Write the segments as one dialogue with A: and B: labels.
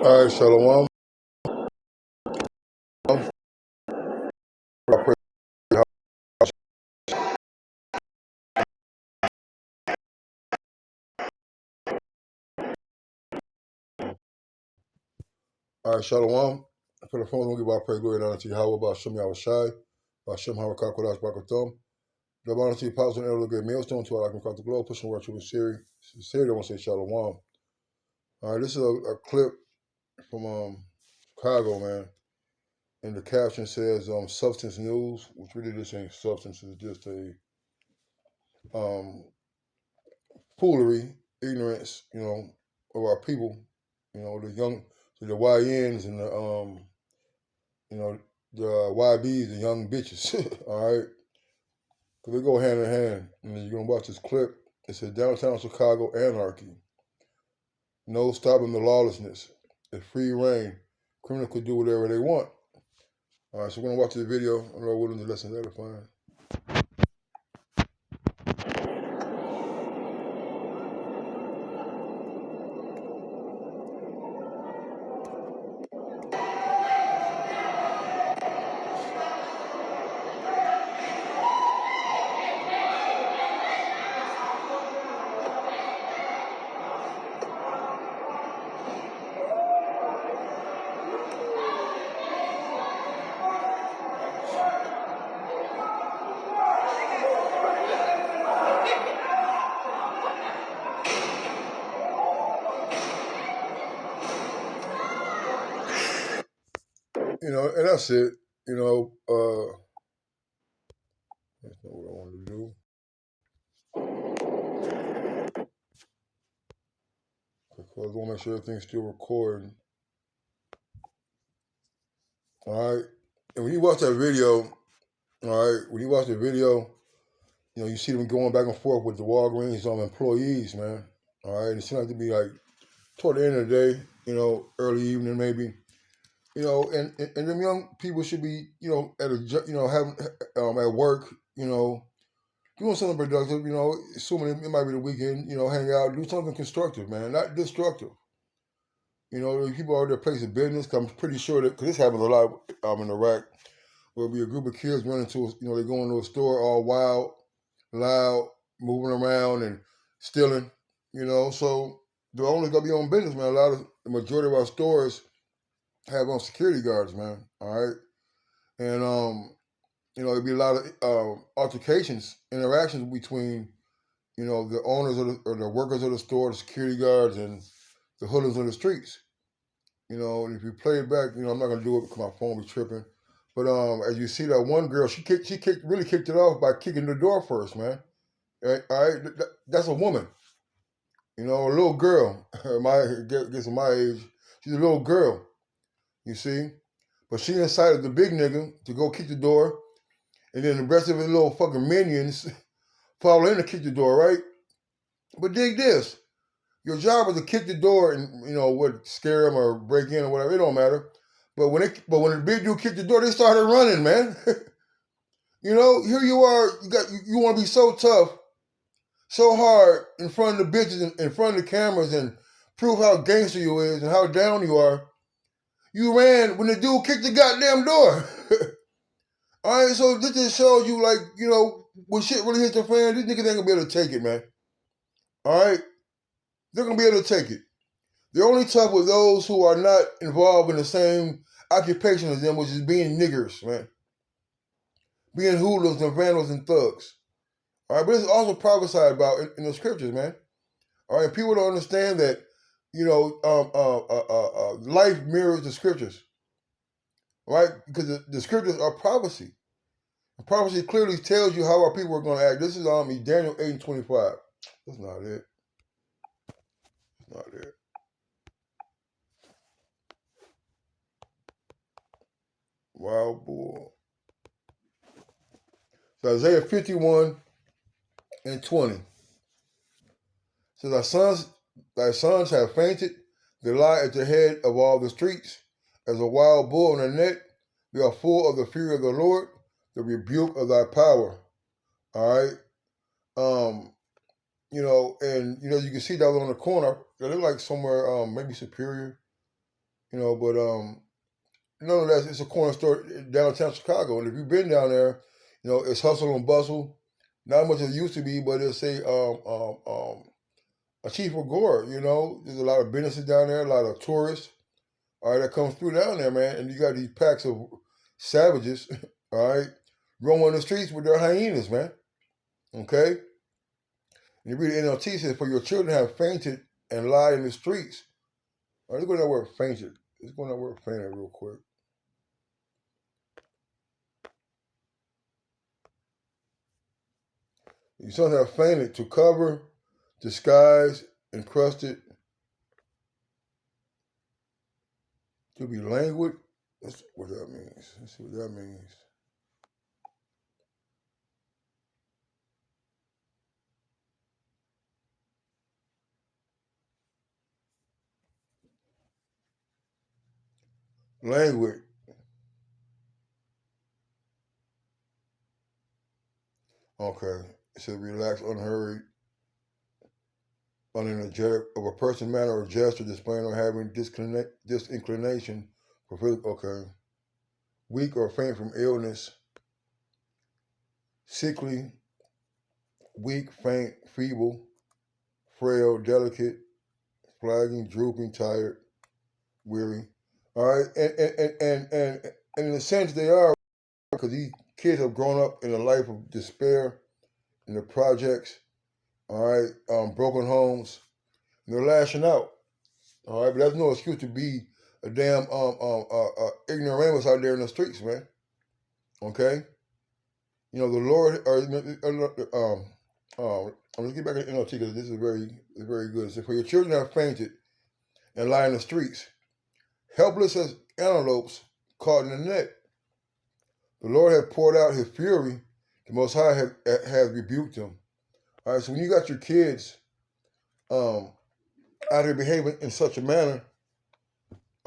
A: All right, Shalom. All right, Shalom. For the phone, we'll give our praise, glory, and honor to Yahweh, about Shem Yahushai, about Shem Harakah, Kodash, Barakatham. Give honor to the apostles and elders, great millstone to our life across the globe, pushing word to the series. Sincerely, I want to say Shalom. All right, this is a clip from Chicago, man. And the caption says substance news, which really just ain't substance, is just a foolery, ignorance, of our people, the YNs and the YBs, the young bitches. All right, because they go hand in hand. And you're gonna watch this clip. It says downtown Chicago anarchy. No stopping the lawlessness. It's free reign. Criminals could do whatever they want. All right, so we're gonna watch this video. I'm not willing to listen to that. Fine. And that's it. That's not what I wanted to do. Because I want to make sure everything's still recording. All right. And when you watch that video, you see them going back and forth with the Walgreens employees, man. All right. And it seems like to be like toward the end of the day, early evening maybe. And them young people should be, having at work, doing something productive, assuming it might be the weekend, hang out, do something constructive, man, not destructive. The people are at their place of business. Cause I'm pretty sure that, because this happens a lot in Iraq, where it'll be a group of kids running to, they go into a store all wild, loud, moving around and stealing, so they're only gonna be on business, man. The majority of our stores have on security guards, man. All right. And it'd be a lot of altercations, interactions between, the owners or the workers of the store, the security guards, and the hoodlums on the streets. And if you play it back, I'm not gonna do it because my phone be tripping. But as you see that one girl, she really kicked it off by kicking the door first, man. All right, that's a woman. A little girl. Guessing my age, she's a little girl. You see, but she incited the big nigga to go kick the door, and then the rest of his little fucking minions follow in to kick the door, right? But dig this. Your job was to kick the door and, what, scare them or break in or whatever. It don't matter. But when the big dude kicked the door, they started running, man. Here you are. You want to be so tough, so hard in front of the bitches, in front of the cameras, and prove how gangster you is and how down you are. You ran when the dude kicked the goddamn door. All right, so this just shows you, like, when shit really hits the fan, these niggas ain't gonna be able to take it, man. All right, they're gonna be able to take it. They're only tough with those who are not involved in the same occupation as them, which is being niggers, man. Being hoodlums and vandals and thugs. All right, but it's also prophesied about in the scriptures, man. All right, people don't understand that, life mirrors the scriptures, right? Because the scriptures are prophecy. The prophecy clearly tells you how our people are going to act. This is Daniel 8:25. That's not it. That's not it. Wild bull. So Isaiah 51:20 says, thy sons have fainted. They lie at the head of all the streets. As a wild bull in a net, they are full of the fear of the Lord, the rebuke of thy power. All right. And you can see that on the corner. They look like somewhere, maybe Superior. But nonetheless, it's a corner store downtown Chicago, and if you've been down there, it's hustle and bustle. Not much as it used to be, but it's a cheaper gore. There's a lot of businesses down there, a lot of tourists. All right, that comes through down there, man, and you got these packs of savages. All right, roaming the streets with their hyenas, man. Okay, and you read the NLT says, "For your children have fainted and lie in the streets." All right, let's go to that word fainted. Let's go to that word fainted real quick. Your sons have fainted to cover, disguise, encrusted, to be languid. That's what that means. Let's see what that means. Languid. Okay. It says relaxed, unhurried, unenergetic of a person, manner, or gesture displaying or having disinclination for physical. Okay. Weak or faint from illness. Sickly, weak, faint, feeble, frail, delicate, flagging, drooping, tired, weary. All right, and in a sense they are, because these kids have grown up in a life of despair, in the projects. All right, broken homes. And they're lashing out. All right, but that's no excuse to be a damn ignoramus out there in the streets, man. Okay, the Lord. Let's get back to NLT because this is very good. So, for your children have fainted and lie in the streets, helpless as antelopes caught in the net. The Lord has poured out his fury. The Most High has rebuked them. All right, so when you got your kids out here behaving in such a manner,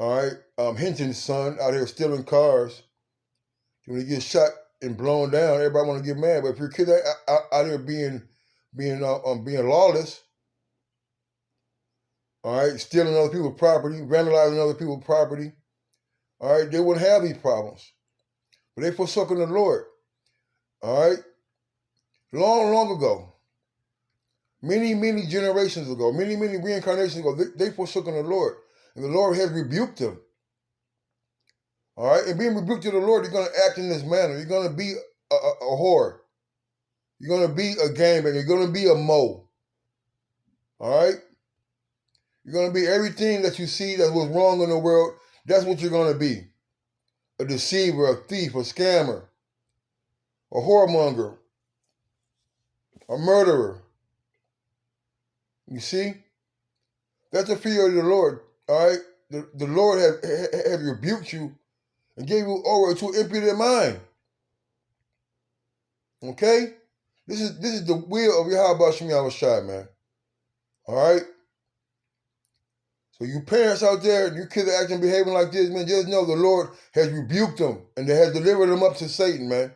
A: all right, Hinton's son out here stealing cars, when he gets shot and blown down, everybody want to get mad. But if your kids out here being lawless, all right, stealing other people's property, vandalizing other people's property, all right, they wouldn't have these problems. But they forsoken the Lord. All right? Long, long ago. Many, many generations ago. Many, many reincarnations ago. They forsoken the Lord. And the Lord has rebuked them. All right? And being rebuked to the Lord, you're going to act in this manner. You're going to be a whore. You're going to be a gangbanger. You're going to be a mo. All right? You're going to be everything that you see that was wrong in the world. That's what you're going to be. A deceiver, a thief, a scammer, a whoremonger, a murderer. You see? That's the fear of the Lord. All right? The Lord have rebuked you and gave you over to impudent mind. Okay? This is the will of Yahweh Shem Yahushai, man. All right? So you parents out there, and your kids are acting behaving like this, man, just know the Lord has rebuked them and they has delivered them up to Satan, man.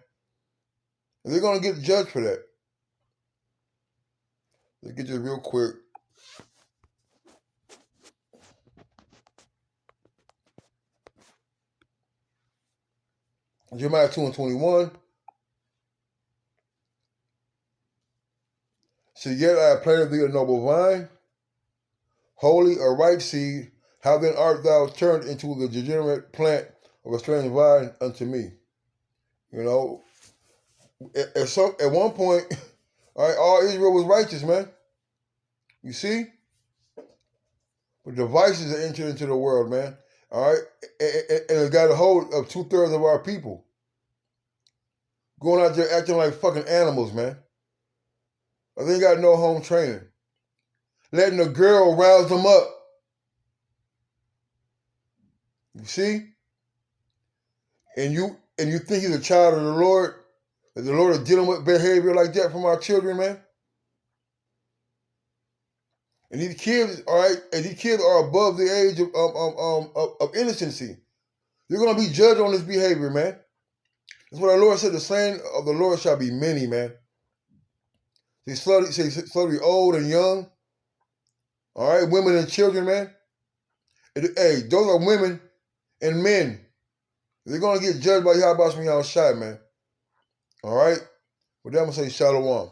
A: And they're going to get judged for that. Let's get this real quick. Jeremiah 2:21. So yet I have planted thee a noble vine, holy or right seed. How then art thou turned into the degenerate plant of a strange vine unto me? At one point, all right, all Israel was righteous, man. You see? But the vices that entered into the world, man. All right? And it got a hold of 2/3 of our people. Going out there acting like fucking animals, man. They ain't got no home training. Letting a girl rouse them up. You see? And you think he's a child of the Lord? That the Lord is dealing with behavior like that from our children, man? And these kids, all right, are above the age of innocency. You're going to be judged on this behavior, man. That's what our Lord said. The saying of the Lord shall be many, man. They slowly old and young. All right, women and children, man. Hey, those are women and men. They're gonna get judged by Yahweh Shai, man. All right? But then I'm gonna say Shalom.